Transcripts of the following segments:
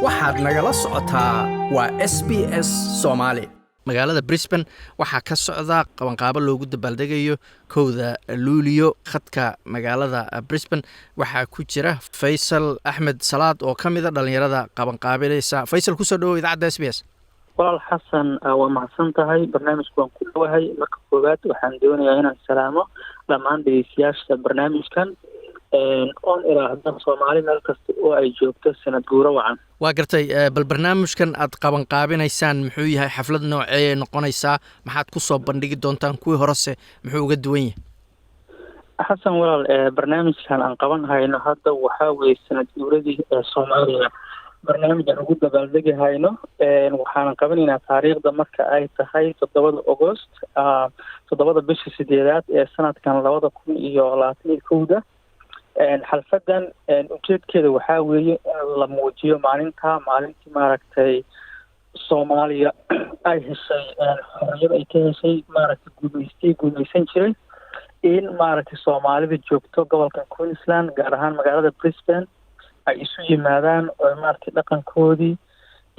waxaad nagala socotaa waa SBS Soomaali. magaalada Brisbane waxaa ka socda qabanqaabo loogu dabaaldegayo kowda Luulyo. khadka magaalada Brisbane waxaa ku jira Faysal Axmed Salaad oo ka mid ah dhalinyarada qabanqaabilaysa. Faysal, ku soo dhawow idaacadda SBS. walaal xasan, waa mahadsan tahay. barnaamijku waan ku dhawahay. marka koowaad waxaan doonayaa inaan salaamo dhammaan dhegeystayaasha barnaamijkan oon ilaahda Soomaali meel kasta oo ay joogto sanad guura wacan. waa gartay, bal barnaamijkan aad qabanqaabinaysaan muxuu yahay? xaflad noocee noqonaysaa? maxaad ku soo bandhigi doontaan? kuwii horese muxuu uga duwan yahay? xasan walaal, barnaamijkan aan qaban hayno hadda waxaa weeye sanad guuradii Soomaaliya. barnaamijaan ugu dabaaldegi hayno waxaanan qabanaynaa taariikhda marka ay tahay 7 August, 7 bisha 8 ee sanadkan 2021. xalfadan ujeedkeeda waxaa weeye in la muujiyo maalintii maaragtay Soomaaliya ay heshay xorriyad ay ka heshay gumaysan jiray, in maaragtay Soomaalida joogto gobolka Queensland gaar ahaan magaalada Brisbane ay isu yimaadaan oo maaragtay dhaqankoodii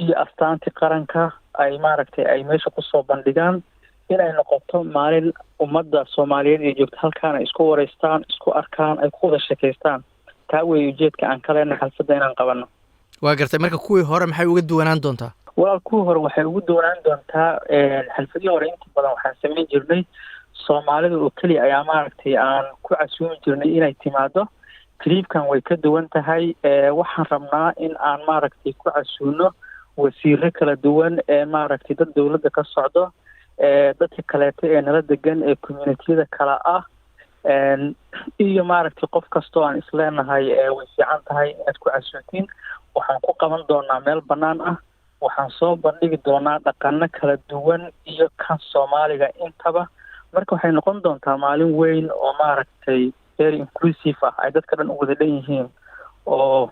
iyo astaantii qaranka ay maaragtay ay meesha kusoo bandhigaan, inay noqoto maalin ummadda Soomaaliyeed ee joogta halkaan ay isku wareystaan, isku arkaan, ay ku wada sheekaystaan. taa weeye ujeedka aan ka leenahay xalfadda inaan qabanno. waa gartay, marka kuwii hore maxay uga duwanaan doontaa? walaal, kuwii hore waxay ugu duwanaan doontaa xalfadii hore inta badan waxaan samayn jirnay Soomaalida oo keliya ayaa maaragtay aan ku casuumi jirnay inay timaado. tribkan way ka duwan tahay. waxaan rabnaa in aan maaragtay ku casuuno wasiiro kala duwan ee maaragtay dad dowladda ka socdo, dadka kaleeto ee nala degan ee communitiyada kala ah, iyo maaragtay qof kastoo aan isleenahay way fiican tahay inaad ku casuutiin. waxaan ku qaban doonaa meel bannaan ah. waxaan soo bandhigi doonaa dhaqano kala duwan iyo kan Soomaaliga intaba. marka waxay noqon doontaa maalin weyn oo maaragtay very inclusive ah, ay dadka dhan u wada dhan yihiin, oo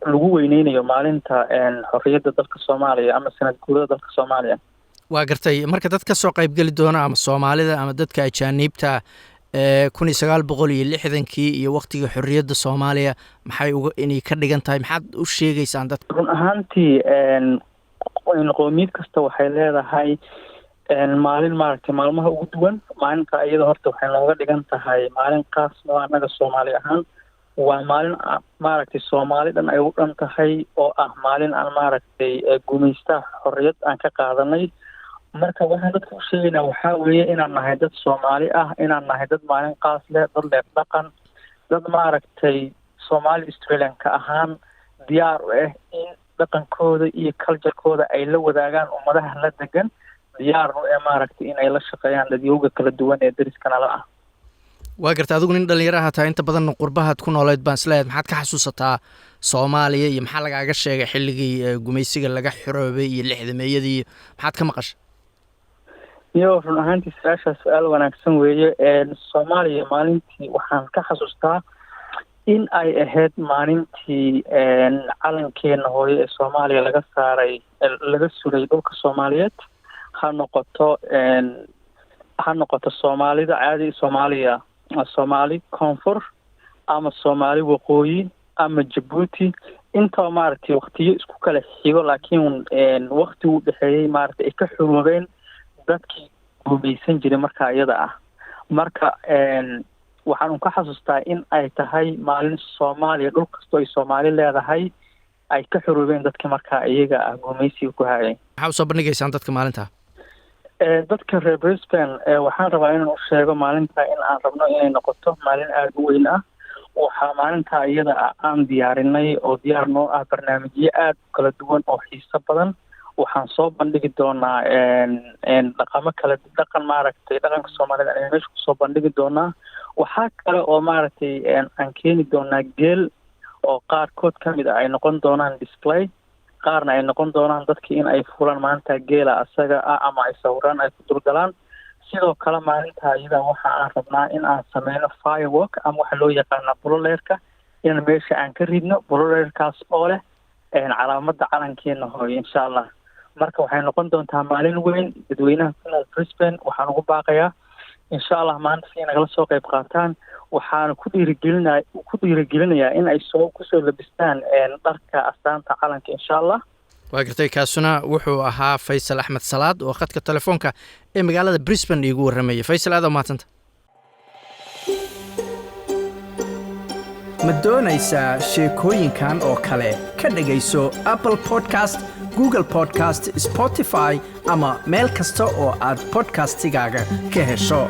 lagu weyneynayo maalinta xorriyadda dalka Soomaaliya ama sanad guurada dalka Soomaaliya. waa gartay, marka dad ka soo qaybgeli doona ama Soomaalida ama dadka ajaaniibta 1960kii iyo waqtiga xorriyadda Soomaaliya maxay inay ka dhigan tahay? maxaad u sheegaysaan dadka? run ahaantii qowmiyad kasta waxay leedahay maalin maaragtay maalmaha ugu duwan. maalinta iyada horta waxay nooga dhigan tahay maalin qaas oo annaga Soomaali ahaan waa maalin maaragtay Soomaali dhan ay u dhan tahay, oo ah maalin aan maaragtay gumaysta xorriyad aan ka qaadanay. marka waxaan dadka u sheegaynaa waxaa weeye inaan nahay dad Soomaali ah, inaan nahay dad maalin qaas leh, dad leh dhaqan, dad maaragtay Soomaali Australian-ka ahaan diyaar u ah in dhaqankooda iyo culture-kooda ay la wadaagaan ummadaha la degan, diyaarnu ee maaragtay inay la shaqeeyaan dadyooga kala duwan ee dariska nala ah. waa garta, adigu nin dhalinyaraha tahay, inta badan qurbahaad ku nooleed baan isleeyahay. maxaad ka xasuusataa Soomaaliya iyo maxaa lagaaga sheegay xilligii gumaysiga laga xoroobay iyo 60meeyadii? maxaad ka maqashay? run ahaantii su-aal wanaagsan weeye. Soomaaliya maalintii waxaan ka xasuustaa in ay ahayd maalintii calankeena hooyo ee Soomaaliya laga suray dhulka Soomaaliyeed. ha noqoto Soomaalida caadi Soomaaliya, Soomaali koonfur ama Soomaali waqooyi ama Djibouti, intaba maaragtay waqtiyo isku kala xigo, laakiin waqti u dhexeeyey maaragtay ay ka xuruubeen dadkii gumaysan jiray markaa iyada ah. marka waxaan ka xasuustaa in ay tahay maalin Soomaaliya dhul kastoo ay Soomaali leedahay ay ka xuruubeen dadka markaa iyaga ah gumaysiga ku hayay. maxaa usoo bandhigaysaan dadka maalinta? dadka reer Brisbane waxaan rabaa inaan u sheego maalinta in aan rabno inay noqoto maalin aada u weyn ah. waxaa maalinta iyada ah aan diyaarinay oo diyaar noo ah barnaamijyo aada u kala duwan oo xiiso badan. waxaan soo bandhigi doonaa dhaqan maaragtay dhaqanka Soomaalida ayaan meesha kusoo bandhigi doonaa. waxaa kale oo maaragtay aan keeni doonaa geel oo qaarkood ka mid ah ay noqon doonaan display, qaarna ay noqon doonaan dadkii in ay fulaan maalinta geela asaga ah ama ay sawiraan ay ku dulgalaan. sidoo kale maalinta iyada waxa aan rabnaa in aan sameyno firework ama waxa loo yaqaana buloleerka, in meesha aan ka ridno buloleerkaas oo leh calaamadda calankeena hooyo insha Allah. marka waxay noqon doontaa maalin weyn. dadweynaha ku nool Brisbane waxaan ugu baaqayaa insha allah maanta si nagala soo qayb qaataan waxaana ku dhiirigelinayaa in ay kusoo labistaan dharka astaanta calanka insha allah. waa gartay. kaasuna wuxuu ahaa Faysal Axmed Salaad oo khadka telefoonka ee magaalada Brisbane iigu warramaya. Faysal, aad mahadsantahay. ma doonaysaa sheekooyinkan oo kale ka dhegayso Apple Podcast, Google Podcast, Spotify ama meel kasta oo aad podcastigaaga ka hesho.